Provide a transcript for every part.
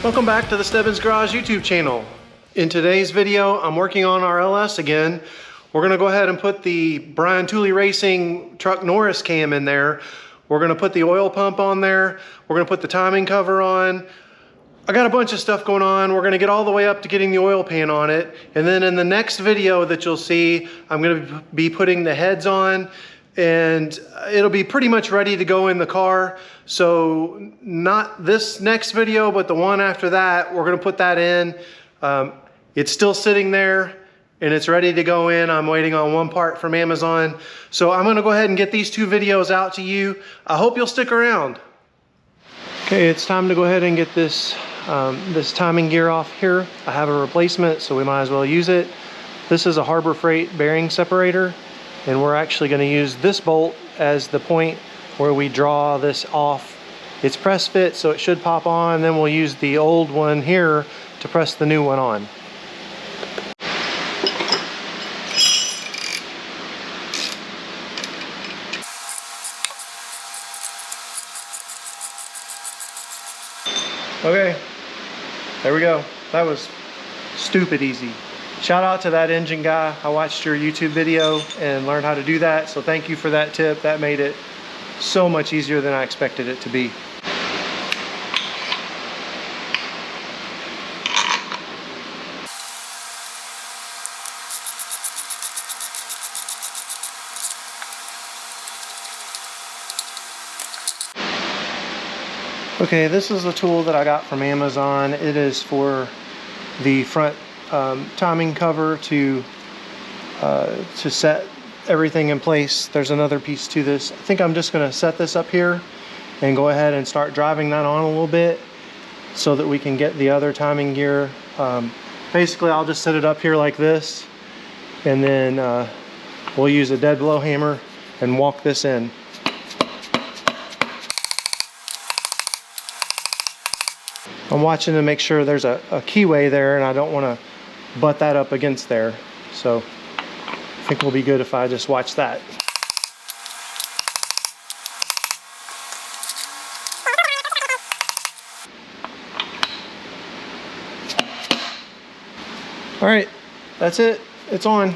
Welcome back to the Stebbins Garage YouTube channel. In today's video, I'm working on our LS again. We're gonna go ahead and put the Brian Tooley Racing Truck Norris cam in there. We're gonna put the oil pump on there. We're gonna put the timing cover on. I got a bunch of stuff going on. We're gonna get all the way up to getting the oil pan on it. And then in the next video that you'll see, I'm gonna be putting the heads on, and it'll be pretty much ready to go in the car. So not this next video, but the one after that, we're gonna put that in. It's still sitting there and it's ready to go in. I'm waiting on one part from Amazon. So I'm gonna go ahead and get these two videos out to you. I hope you'll stick around. Okay, it's time to go ahead and get this, this timing gear off here. I have a replacement, so we might as well use it. This is a Harbor Freight bearing separator, and we're actually gonna use this bolt as the point where we draw this off. It's press fit, so it should pop on. Then we'll use the old one here to press the new one on. Okay, there we go. That was stupid easy. Shout out to that engine guy. I watched your YouTube video and learned how to do that, so thank you for that tip. That made it so much easier than I expected it to be. Okay, this is a tool that I got from Amazon. It is for the front timing cover to set everything in place. There's another piece to this. I think I'm just gonna set this up here and go ahead and start driving that on a little bit so that we can get the other timing gear. Basically, I'll just set it up here like this, and then we'll use a dead blow hammer and walk this in. I'm watching to make sure there's a keyway there, and I don't want to butt that up against there. So I think we'll be good if I just watch that. All right, that's it. It's on.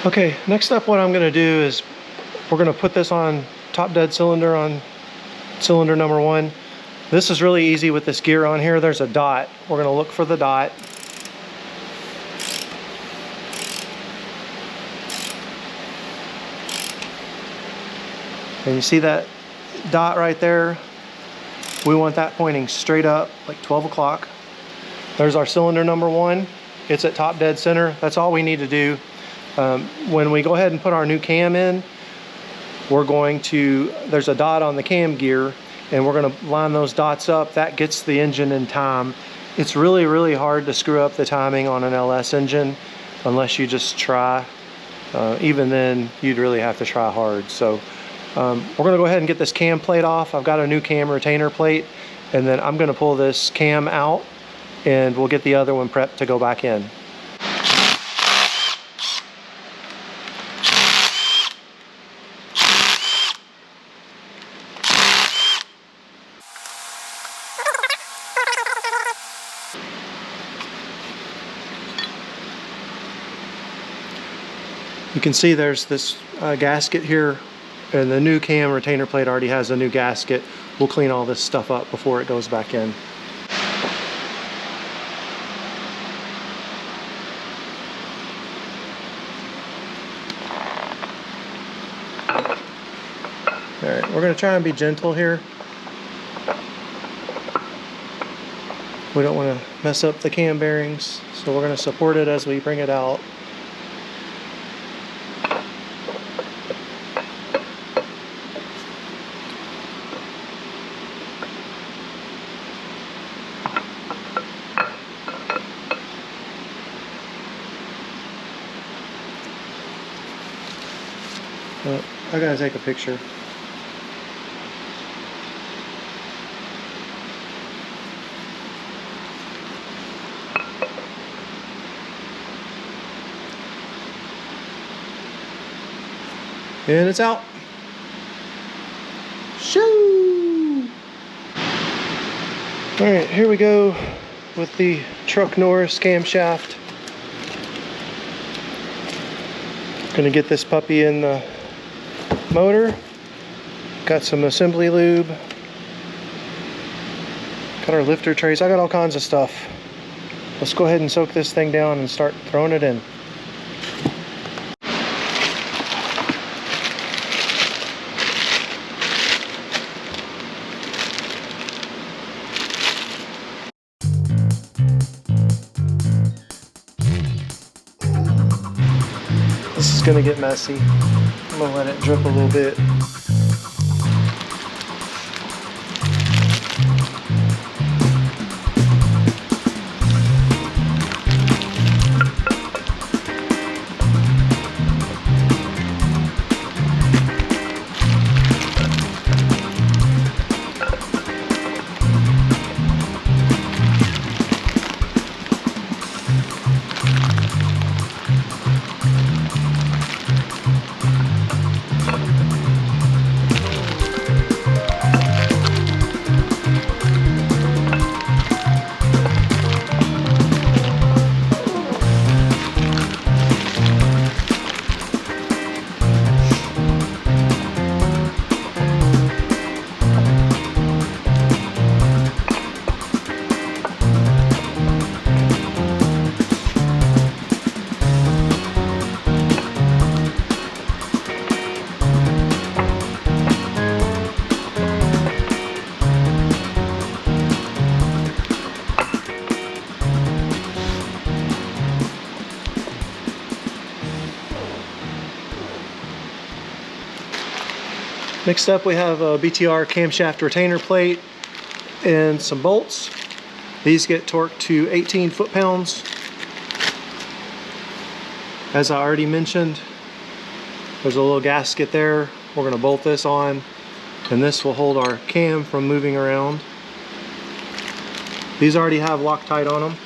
Okay, next up what I'm gonna do is we're gonna put this on top dead cylinder on cylinder number 1. This is really easy with this gear on here. There's a dot. We're gonna look for the dot. And you see that dot right there? We want that pointing straight up, like 12 o'clock. There's our cylinder number 1. It's at top dead center. That's all we need to do. When we go ahead and put our new cam in, we're going to, there's a dot on the cam gear, and we're gonna line those dots up. That gets the engine in time. It's really, really hard to screw up the timing on an LS engine unless you just try. Even then, you'd really have to try hard. So we're gonna go ahead and get this cam plate off. I've got a new cam retainer plate, and then I'm gonna pull this cam out, and we'll get the other one prepped to go back in. You can see there's this gasket here, and the new cam retainer plate already has a new gasket. We'll clean all this stuff up before it goes back in. All right, we're gonna try and be gentle here. We don't wanna mess up the cam bearings, so we're gonna support it as we bring it out. I gotta take a picture. And it's out. Shoo! All right, here we go with the Truck Norris camshaft. Gonna get this puppy in the motor. Got some assembly lube. Got our lifter trays. I got all kinds of stuff. Let's go ahead and soak this thing down and start throwing it in. This is gonna get messy. I'm gonna let it drip a little bit. Next up we have a BTR camshaft retainer plate and some bolts. These get torqued to 18 foot-pounds. As I already mentioned, there's a little gasket there. We're going to bolt this on, and this will hold our cam from moving around. These already have Loctite on them.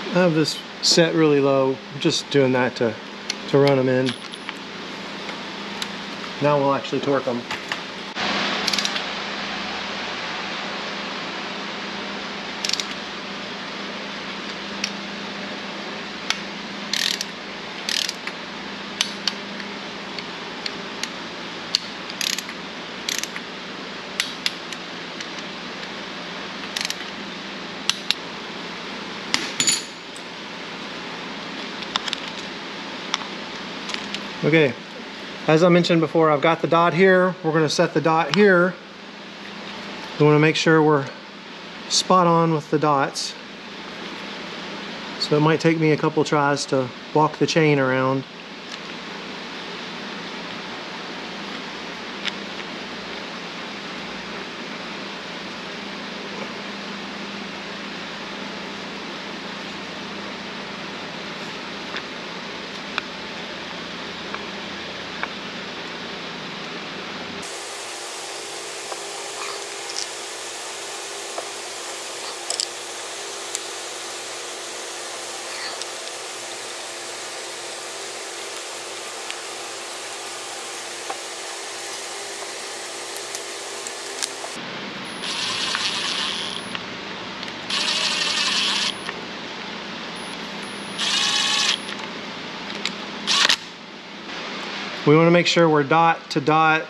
I have this set really low. I'm just doing that to run them in. Now we'll actually torque them. Okay, as I mentioned before, I've got the dot here. We're going to set the dot here. We want to make sure we're spot on with the dots. So it might take me a couple tries to walk the chain around. We want to make sure we're dot to dot.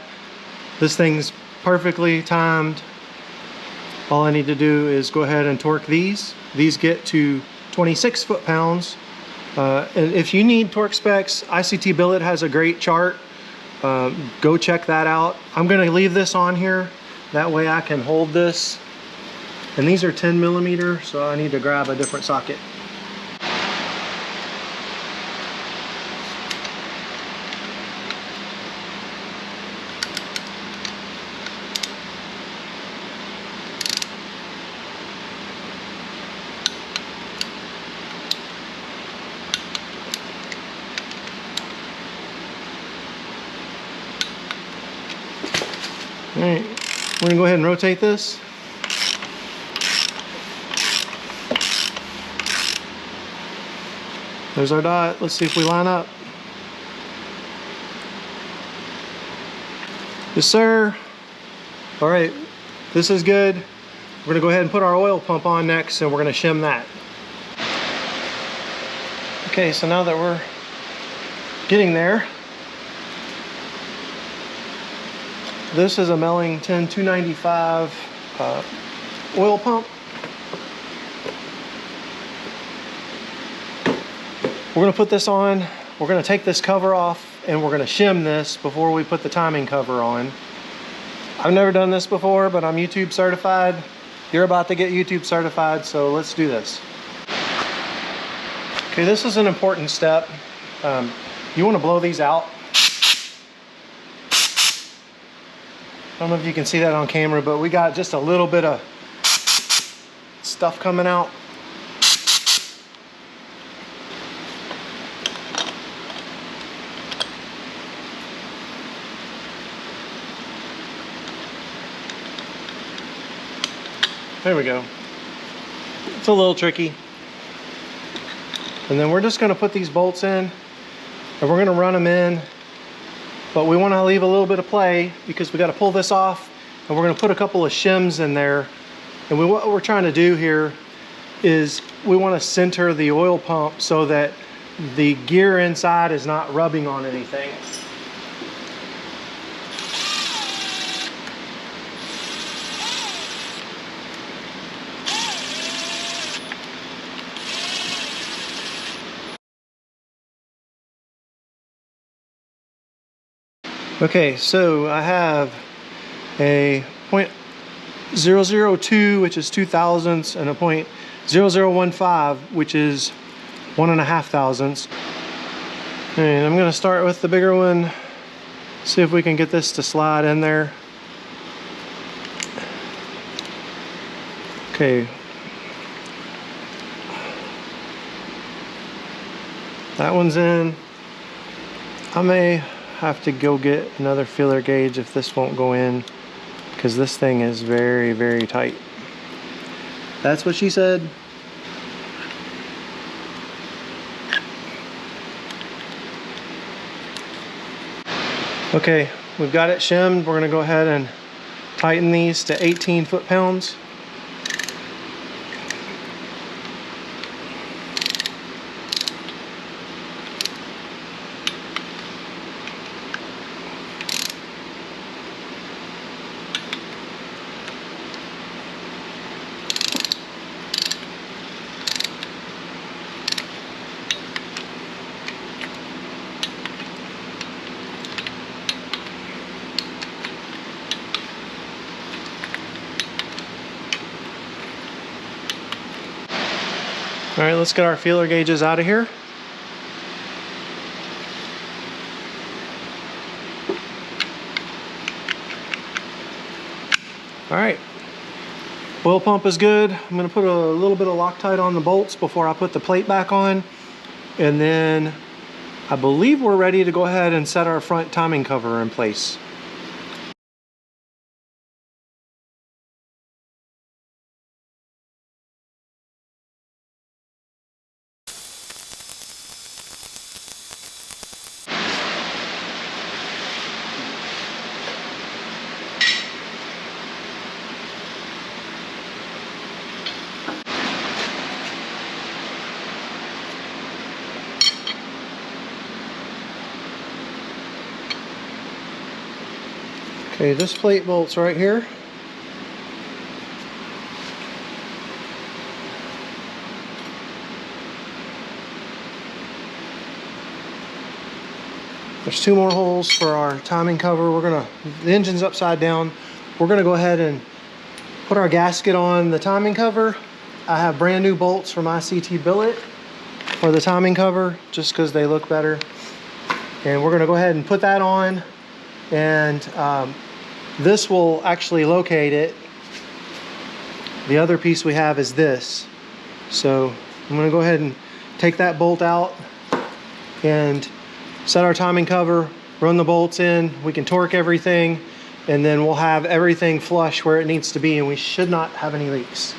This thing's perfectly timed. All I need to do is go ahead and torque these. These get to 26 foot-pounds. And if you need torque specs, ICT Billet has a great chart. Go check that out. I'm going to leave this on here. That way I can hold this. And these are 10 millimeter, so I need to grab a different socket. All right, We're gonna go ahead and rotate this. There's our dot. Let's see if we line up. Yes, sir. All right, this is good. We're gonna go ahead and put our oil pump on next, and we're gonna shim that. Okay, so now that we're getting there, this is a Melling 10295 oil pump. We're gonna put this on. We're gonna take this cover off and we're gonna shim this before we put the timing cover on. I've never done this before, but I'm YouTube certified. You're about to get YouTube certified, so let's do this. Okay, this is an important step. You wanna blow these out. I don't know if you can see that on camera, but we got just a little bit of stuff coming out. There we go. It's a little tricky. And then we're just gonna put these bolts in and we're gonna run them in, but we wanna leave a little bit of play because we gotta pull this off and we're gonna put a couple of shims in there. And what we're trying to do here is we wanna center the oil pump so that the gear inside is not rubbing on anything. Okay, so I have a 0.002, which is 2 thousandths, and a 0.0015, which is 1.5 thousandths. And I'm gonna start with the bigger one, see if we can get this to slide in there. Okay. That one's in. I may have to go get another feeler gauge if this won't go in, because this thing is very, very tight. That's what she said. Okay, we've got it shimmed. We're gonna go ahead and tighten these to 18 foot-pounds. All right, let's get our feeler gauges out of here. All right, oil pump is good. I'm gonna put a little bit of Loctite on the bolts before I put the plate back on. And then I believe we're ready to go ahead and set our front timing cover in place. Okay, this plate bolt's right here. There's 2 more holes for our timing cover. The engine's upside down. We're gonna go ahead and put our gasket on the timing cover. I have brand new bolts from ICT Billet for the timing cover, just because they look better. And we're gonna go ahead and put that on, and this will actually locate it. The other piece we have is this. So I'm gonna go ahead and take that bolt out and set our timing cover, run the bolts in. We can torque everything, and then we'll have everything flush where it needs to be, and we should not have any leaks.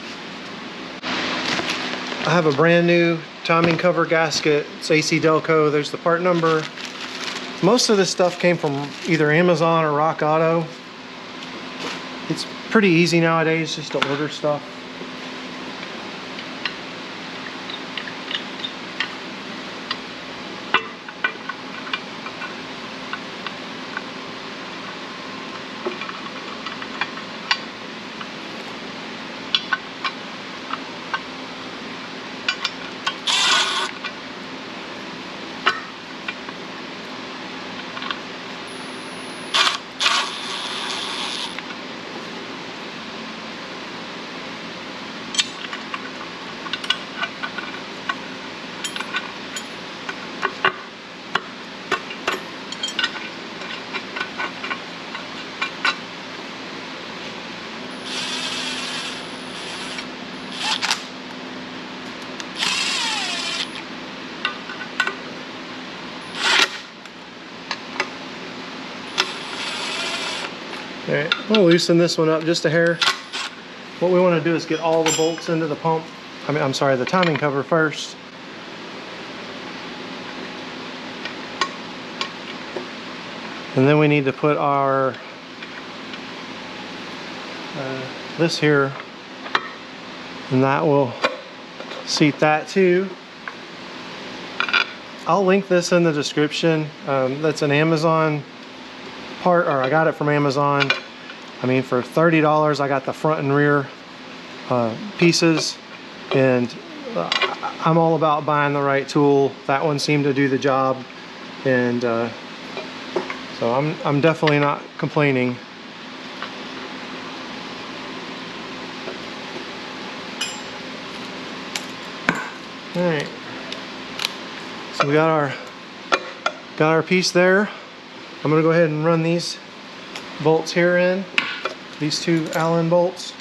I have a brand new timing cover gasket. It's AC Delco. There's the part number. Most of this stuff came from either Amazon or Rock Auto. It's pretty easy nowadays just to order stuff. Alright, we'll loosen this one up just a hair. What we want to do is get all the bolts into the pump. I'm sorry, the timing cover first. And then we need to put our this here, and that will seat that too. I'll link this in the description. That's an Amazon part, or I got it from Amazon. I mean, for $30 I got the front and rear pieces, and I'm all about buying the right tool. That one seemed to do the job, and so I'm definitely not complaining. All right, so we got our piece there. I'm gonna go ahead and run these bolts here in, these two Allen bolts.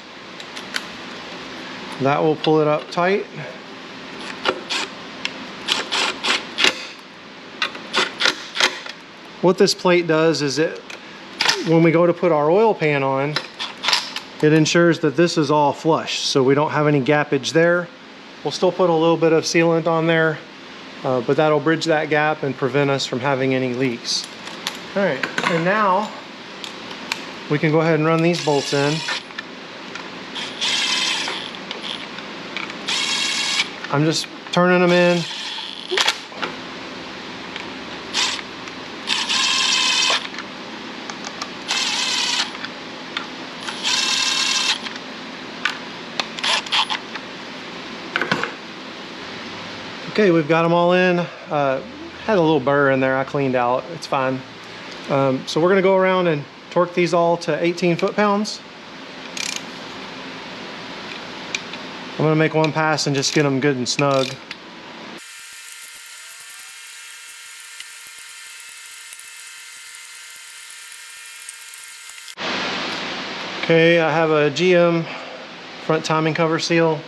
That will pull it up tight. What this plate does is when we go to put our oil pan on, it ensures that this is all flush, so we don't have any gappage there. We'll still put a little bit of sealant on there, but that'll bridge that gap and prevent us from having any leaks. All right, and now we can go ahead and run these bolts in. I'm just turning them in. Okay, we've got them all in. Had a little burr in there, I cleaned out, it's fine. So we're gonna go around and torque these all to 18 foot-pounds. I'm gonna make one pass and just get them good and snug. Okay, I have a GM front timing cover seal.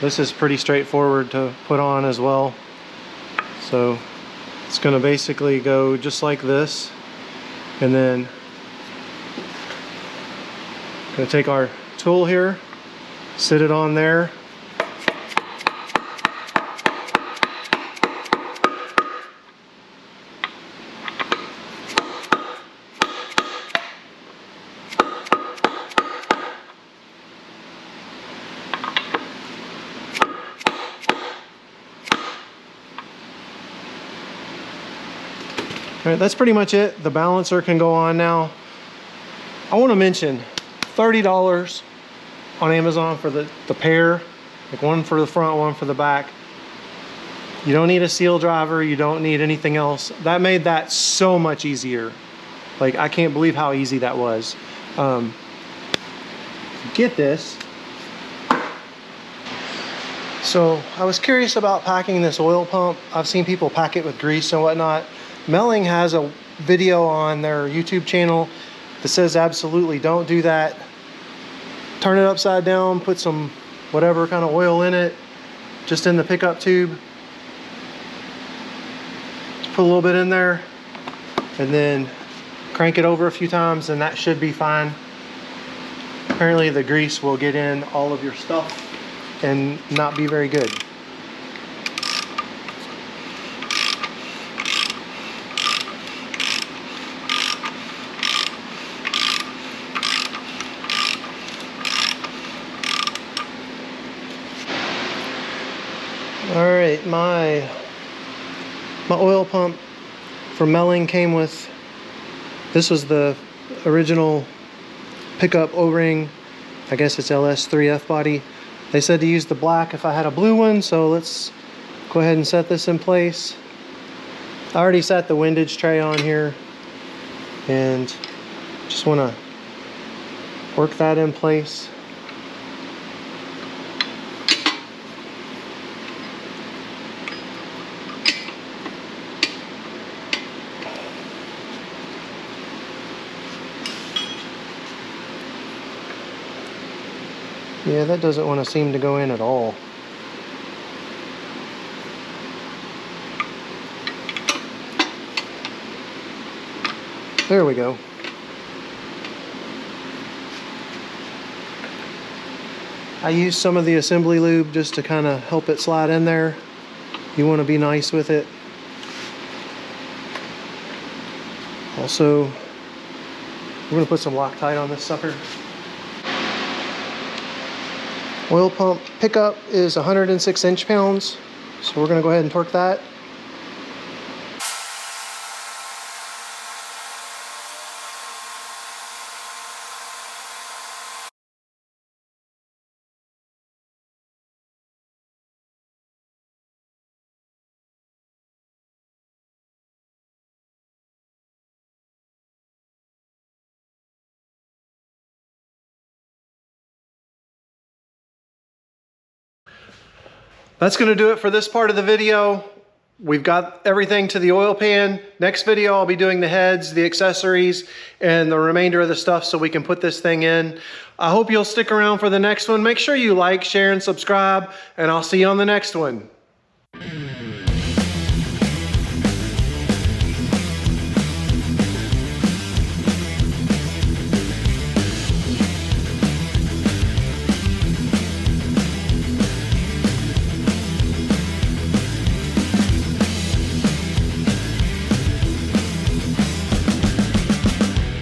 This is pretty straightforward to put on as well. So it's gonna basically go just like this. And then gonna take our tool here, sit it on there. All right, that's pretty much it. The balancer can go on now. I want to mention $30 on Amazon for the pair, like one for the front, one for the back. You don't need a seal driver, you don't need anything else. That made that so much easier. Like, I can't believe how easy that was. Get this. So I was curious about packing this oil pump. I've seen people pack it with grease and whatnot. Melling has a video on their YouTube channel that says absolutely don't do that. Turn it upside down, put some whatever kind of oil in it, just in the pickup tube. Just put a little bit in there, and then crank it over a few times and that should be fine. Apparently the grease will get in all of your stuff and not be very good. All right, my oil pump from Melling came with, this was the original pickup O-ring. I guess it's LS3 Fbody. They said to use the black if I had a blue one, so let's go ahead and set this in place. I already set the windage tray on here and just want to work that in place. Yeah, that doesn't want to seem to go in at all. There we go. I use some of the assembly lube just to kind of help it slide in there. You want to be nice with it. Also, we're going to put some Loctite on this sucker. Oil pump pickup is 106 inch-pounds, so we're going to go ahead and torque that. That's going to do it for this part of the video. We've got everything to the oil pan. Next video, I'll be doing the heads, the accessories, and the remainder of the stuff so we can put this thing in. I hope you'll stick around for the next one. Make sure you like, share, and subscribe, and I'll see you on the next one.